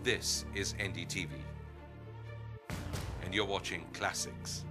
This is NDTV, and you're watching Classics.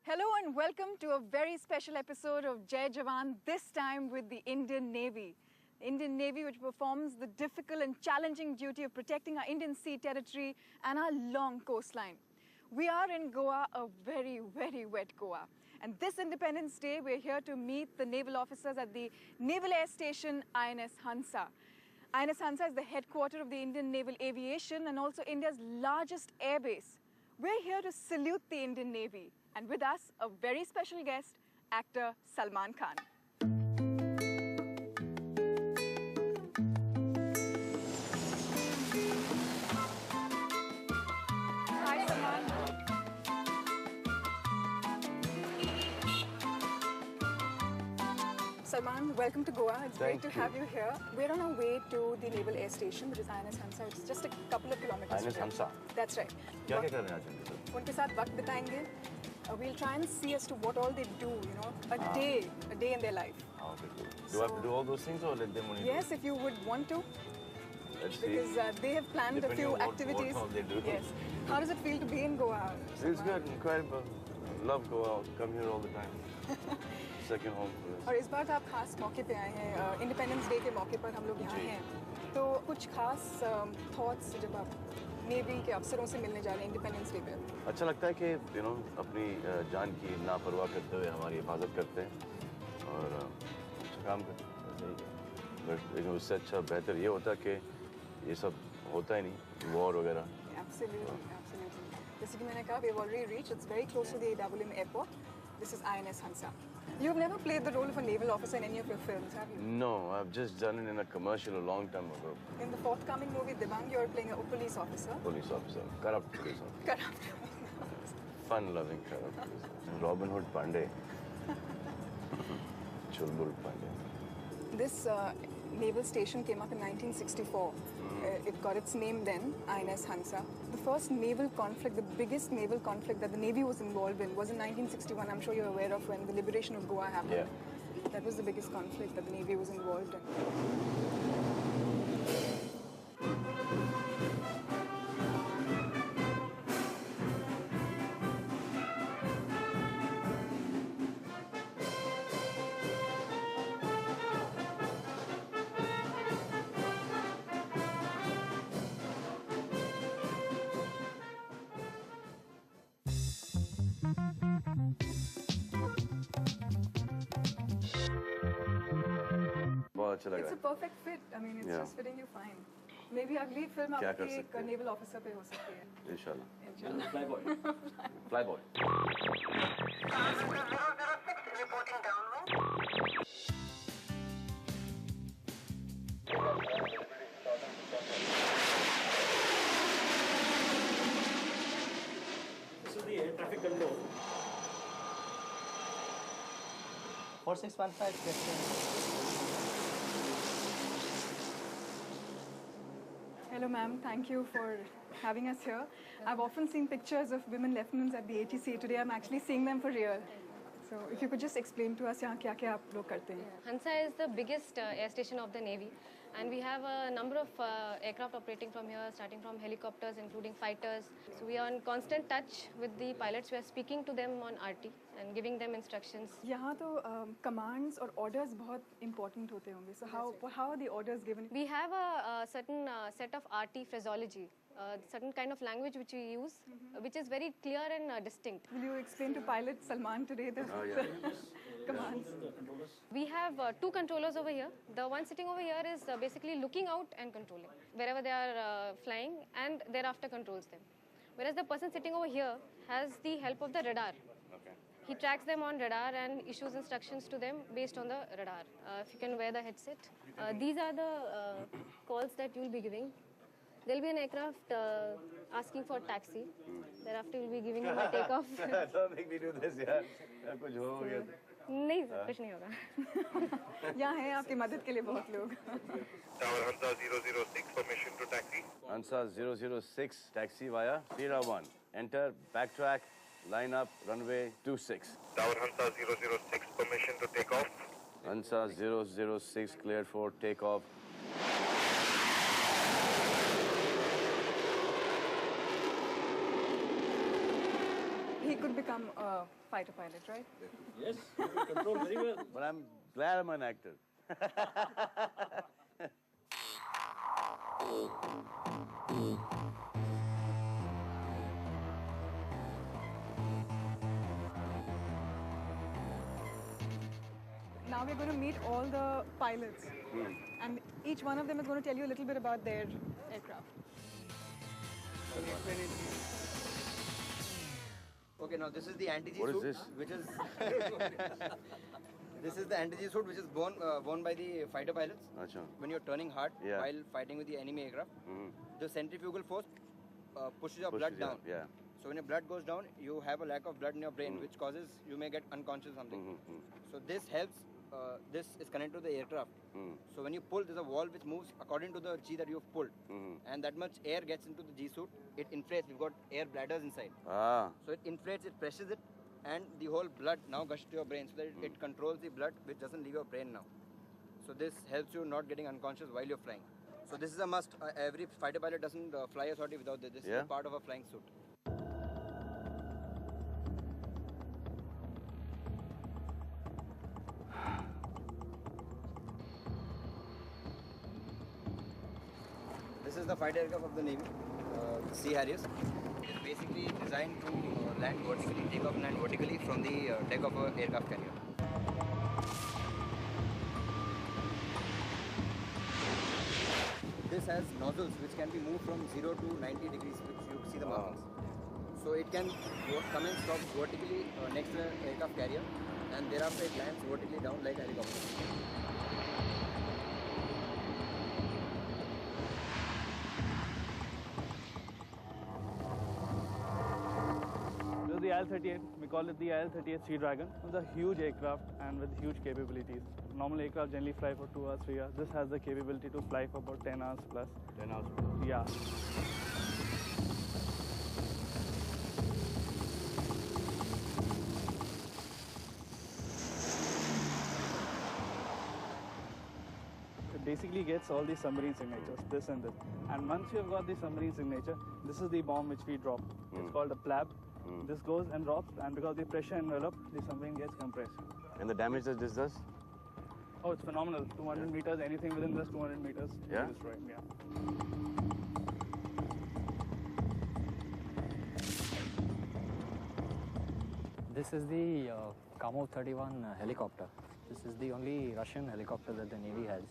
Hello and welcome to a very special episode of Jawan, this time with the Indian Navy. The Indian Navy, which performs the difficult and challenging duty of protecting our Indian sea territory and our long coastline. We are in Goa, a very, very wet Goa. And this Independence Day, we're here to meet the naval officers at the Naval Air Station INS Hansa. INS Hansa is the headquarters of the Indian Naval Aviation and also India's largest airbase. We're here to salute the Indian Navy. And with us, a very special guest, actor Salman Khan. Hi, Salman. Salman, welcome to Goa. It's great to have you here. We're on our way to the Naval Air Station, which is INS Hansa. It's just a couple of kilometers. INS Hansa. That's right. क्या क्या करने आते हैं sir? उनके साथ वक्त बिताएंगे. We'll try and see as to what all they do, you know, a day in their life. Okay, cool. Do I have to do all those things or let them only Yes, if you would want to. Let's see. Because they have planned a few activities. What all they do. Yes. How does it feel to be in Goa? Feels good, incredible. Love Goa. Come here all the time. Second home for us. और इस बार आप खास मौके पे आए हैं, independence day के मौके पर हम लोग यहाँ हैं. तो कुछ खास थॉट्स जब आप नेवी के अफसरों से मिलने जा रहे हैं इंडिपेंडेंस डे पे? अच्छा लगता है कि अपनी जान की नापरवाह करते हुए हमारी हिफाजत करते हैं और अच्छा काम करते हैं. लेकिन उससे अच्छा बेहतर ये होता है कि ये सब होता ही नहीं, वॉर वगैरह. Absolutely. जैसे कि मैंने कहा, we've already reached. It's very close to the Dabolim airport. This is INS Hansa. You've never played the role of a naval officer in any of your films, have you? No, I've just done it in a commercial a long time ago. In the forthcoming movie Dibang, you're playing a police officer. Police officer, corrupt police officer. Corrupt. Fun-loving corrupt police officer. Robin Hood Pandey. Chulbul Pandey. This naval station came up in 1964. It got its name then, INS Hansa. The first naval conflict, the biggest naval conflict that the Navy was involved in was in 1961. I'm sure you're aware of when the liberation of Goa happened. Yeah. That was the biggest conflict that the Navy was involved in. It's a perfect fit. I mean, it's just fitting you fine. Maybe अगली film आपकी एक naval officer पे हो सकती है. Inshallah. Fly boy. Fly boy. Reporting downwind. This is the air traffic control. 4615 question. Hello, ma'am. Thank you for having us here. I've often seen pictures of women lieutenants at the ATC. Today, I'm actually seeing them for real. So, if you could just explain to us, यहाँ क्या-क्या आप लोग करते हैं? Hansa is the biggest air station of the Navy, and we have a number of aircraft operating from here, starting from helicopters, including fighters. So we are in constant touch with the pilots. We are speaking to them on RT and giving them instructions. यहाँ तो commands और orders बहुत important होते होंगे. So how are the orders given? We have a certain set of RT phraseology. Certain kind of language which we use, which is very clear and distinct. Will you explain to pilot Salman today the commands? We have two controllers over here. The one sitting over here is basically looking out and controlling wherever they are flying, and thereafter controls them. Whereas the person sitting over here has the help of the radar. Okay. He tracks them on radar and issues instructions to them based on the radar. If you can wear the headset. These are the calls that you will be giving. There will be an aircraft asking for taxi. Thereafter, we'll be giving him a takeoff. Don't make me do this, यार. कुछ हो गया. नहीं sir, कुछ नहीं होगा. यहाँ हैं आपकी मदद के लिए बहुत लोग. Tower Hansa 006, permission to taxi. Hansa 006, taxi via Sierra 1. Enter, backtrack, line up, runway 26. Tower Hansa 006, permission to take off. Hansa 006, cleared for takeoff. He could become a fighter pilot, right? Yes, you can control very well. But I'm glad I'm an actor. Now we're going to meet all the pilots. And each one of them is going to tell you a little bit about their aircraft. Okay, now this is the anti-G What is suit, this? which is this is the anti-G suit which is worn by the fighter pilots Achha. when you're turning hard Yeah. while fighting with the enemy aircraft. The centrifugal force pushes your Pushes blood you down. up, yeah. So when your blood goes down, you have a lack of blood in your brain, which causes you may get unconscious or something. So this helps. This is connected to the aircraft. So when you pull, there's a valve which moves according to the G that you've pulled, and that much air gets into the G suit. It inflates. We've got air bladders inside. Ah. So it inflates, it presses it, and the whole blood now gushes to your brain, so that it controls the blood, which doesn't leave your brain now. So this helps you not getting unconscious while you're flying. So this is a must. Every fighter pilot doesn't fly a sortie without this. This is Yeah. a part of a flying suit. This is the fighter aircraft of the Navy, the Sea Harriers. It's basically designed to land vertically, take off and land vertically from the deck of an aircraft carrier. This has nozzles which can be moved from 0 to 90 degrees, which you see the markings. So it can come and stop vertically next to an aircraft carrier, and thereafter it lands vertically down like a helicopter. This is the IL-38. We call it the IL-38 Sea Dragon. It's a huge aircraft and with huge capabilities. Normal aircraft generally fly for 2 hours, 3 hours. This has the capability to fly for about 10 hours plus. 10 hours. Yeah. It basically gets all the submarine signatures, this and this. And once you have got the submarine signature, this is the bomb which we drop. It's called a plab. This goes and drops, and because the pressure envelope, the submarine gets compressed. And the damage that this does? Oh, it's phenomenal. 200 meters, anything within this 200 meters, Yeah? you destroy. Yeah. This is the Kamov 31 helicopter. This is the only Russian helicopter that the Navy has.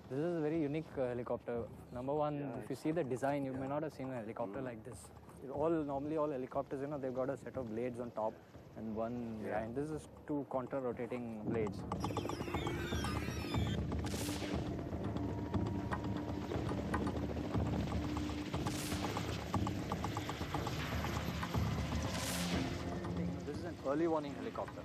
This is a very unique helicopter. Number one, if you see the design, you may not have seen a helicopter like this. Normally all helicopters, they've got a set of blades on top and one behind. This is two counter-rotating blades. This is an early warning helicopter.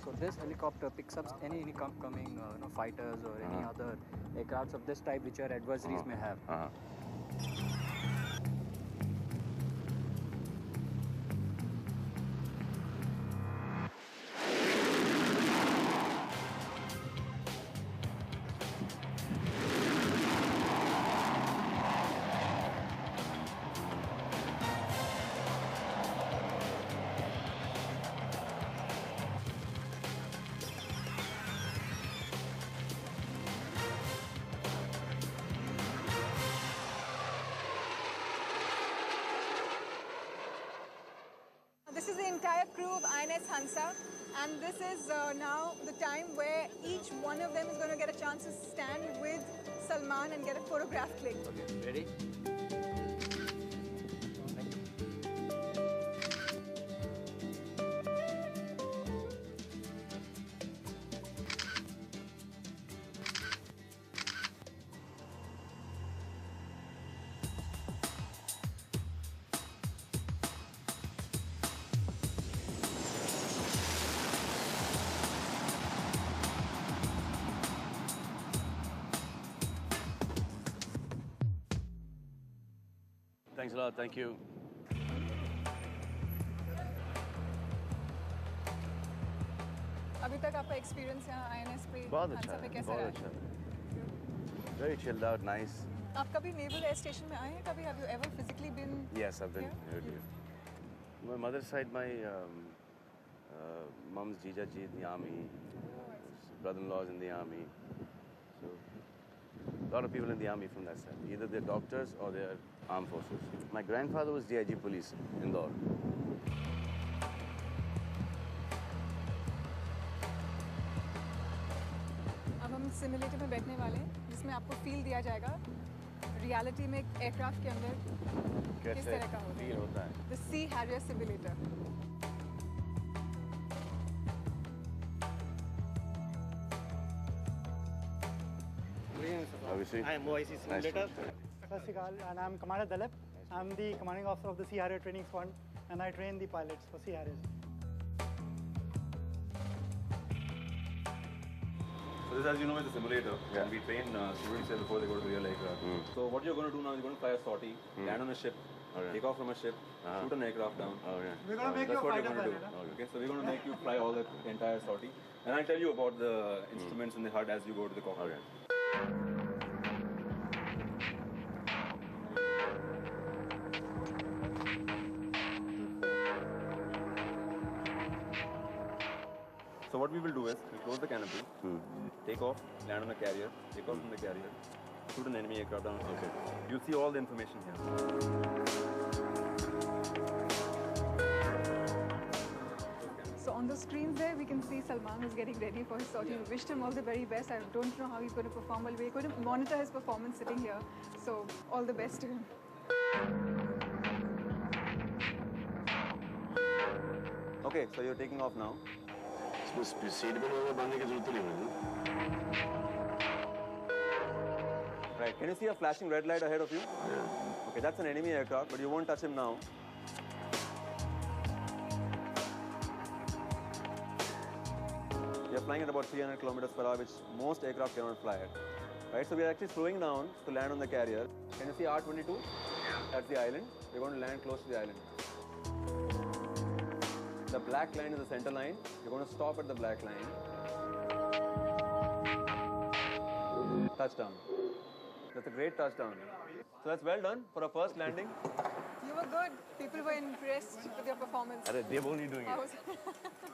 So this helicopter picks up any incoming fighters or any other aircrafts of this type which your adversaries may have. This is the entire crew of INS Hansa, and this is now the time where each one of them is going to get a chance to stand with Salman and get a photograph click. Okay, ready? Thanks a lot. Thank you. अभी तक आपका experience यहाँ INS पे बहुत हादसा अच्छा पे है, कैसा बहुत रहा? अच्छा है. Very chilled out, nice. आप कभी नेवल एयर स्टेशन में आए हैं कभी? Have you ever physically been? Yes, I've been earlier. My mother's side, my mom's Jija ji in the army, brother-in-law's in the army. So, a lot of people in the army from that side. Either they're doctors or they're armed forces. My grandfather was DIG police in Indore. अब हम simulator में बैठने वाले हैं जिसमें आपको feel दिया जाएगा रियलिटी में एयरक्राफ्ट के अंदर किस तरह का फील होता है. The Sea Harrier simulator. Obviously. I am OIC simulator. Sat Shri Akal, and I'm Commander Dalip. I'm the commanding officer of the Sea Harrier Training Squad, and I train the pilots for Sea Harriers. So this, as you know, is a simulator. And we train students here before they go to real aircraft. So what you're going to do now is you're going to fly a sortie, land on a ship, take off from a ship, shoot an aircraft down. We're going to make you a That's what fighter you're going to do. pilot. Okay, so we're going to make you fly all the entire sortie. And I'll tell you about the instruments in the HUD as you go to the cockpit. So what we will do is, we'll close the canopy, take off, land on a carrier, take off from the carrier, shoot an enemy aircraft down. Okay. You'll see all the information here. So on the screens there, we can see Salman is getting ready for his sortie. We wished him all the very best. I don't know how he's going to perform. Well, we're going to monitor his performance sitting here. So all the best to him. Okay, so you're taking off now. Seat पे लोगों को बांधने की जरूरत नहीं होगी. Right, can you see a flashing red light ahead of you? Yeah. Okay, that's an enemy aircraft, but you won't touch him now. We are flying at about 300 kilometers per hour, which most aircraft cannot fly at. Right, so we are actually slowing down to land on the carrier. Can you see R-22? That's the island. We're going to land close to the island. The black line is the center line. You're going to stop at the black line. Touchdown. That's a great touchdown. So that's well done for a first landing. You were good. People were impressed with your performance. Are they only doing How it? was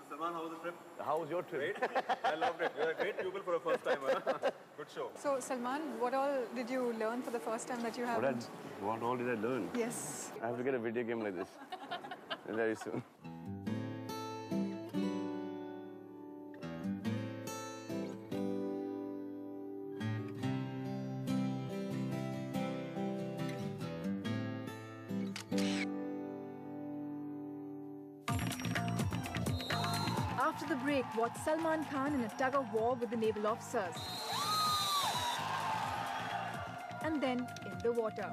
Salman, how was the trip? How was your trip? Great. I loved it. You're a great pupil for a first timer. Good show. So Salman, what all did you learn for the first time that you have? What all did I learn? Yes. I have to get a video game like this very soon. After the break, watch Salman Khan in a tug-of-war with the naval officers. And then in the water.